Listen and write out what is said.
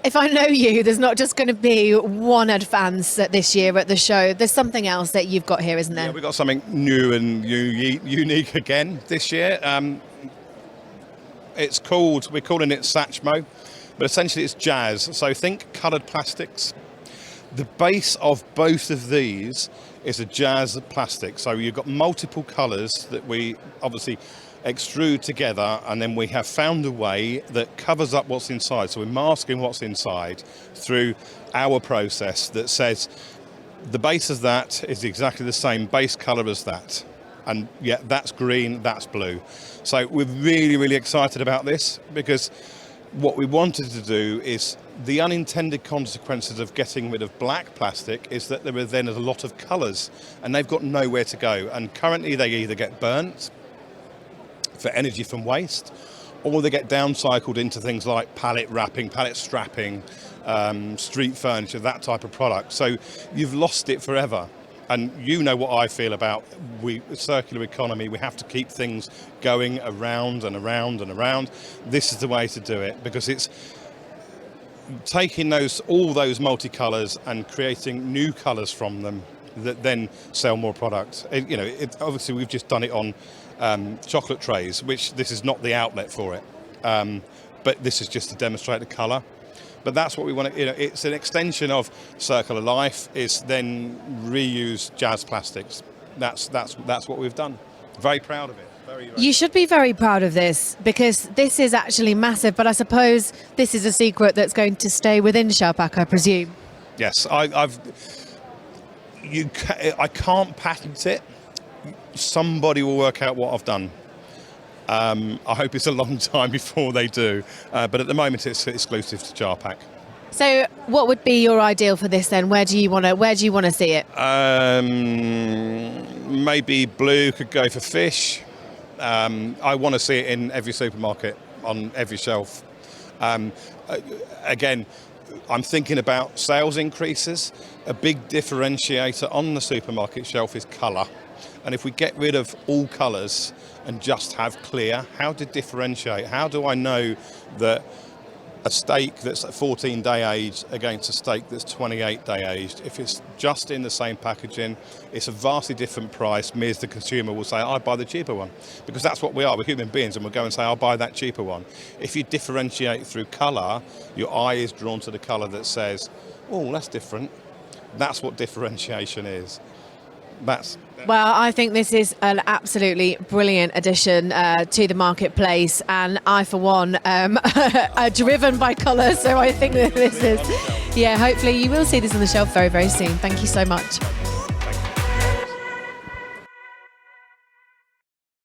if I know you, there's not just going to be one Advance this year at the show. There's something else that you've got here, isn't there? Yeah, we've got something new and unique again this year. We're calling it Satchmo, but essentially it's jazz. So think coloured plastics. The base of both of these is a jazz plastic. So you've got multiple colours that we obviously extrude together, and then we have found a way that covers up what's inside. So we're masking what's inside through our process that says the base of that is exactly the same base colour as that. And yeah, that's green, that's blue. So we're really, really excited about this, because what we wanted to do is the unintended consequences of getting rid of black plastic is that there are then a lot of colours and they've got nowhere to go. And currently they either get burnt for energy from waste, or they get downcycled into things like pallet wrapping, pallet strapping, street furniture, that type of product. So you've lost it forever. And you know what I feel about circular economy. We have to keep things going around and around and around. This is the way to do it, because it's taking all those multicolours and creating new colours from them that then sell more products. Obviously we've just done it on chocolate trays, which this is not the outlet for it, but this is just to demonstrate the colour. But that's what we want to, it's an extension of circular life, is then reuse jazz plastics. That's what we've done. Very proud of it. Very you should be very proud of this, because this is actually massive, but I suppose this is a secret that's going to stay within Charpak, I presume. Yes, I can't patent it. Somebody will work out what I've done. I hope it's a long time before they do, but at the moment it's exclusive to Charpak. So, what would be your ideal for this then? Where do you want to see it? Maybe blue could go for fish. I want to see it in every supermarket, on every shelf. Again, I'm thinking about sales increases. A big differentiator on the supermarket shelf is colour. And if we get rid of all colours and just have clear, how to differentiate? How do I know that a steak that's 14-day aged against a steak that's 28-day aged? If it's just in the same packaging, it's a vastly different price. Me as the consumer will say, I buy the cheaper one, because that's what we are. We're human beings, and we'll go and say, I'll buy that cheaper one. If you differentiate through colour, your eye is drawn to the colour that says, oh, that's different. That's what differentiation is. Well, I think this is an absolutely brilliant addition to the marketplace, and I, for one, are driven by colour, so I think that this is, hopefully you will see this on the shelf very, very soon. Thank you so much.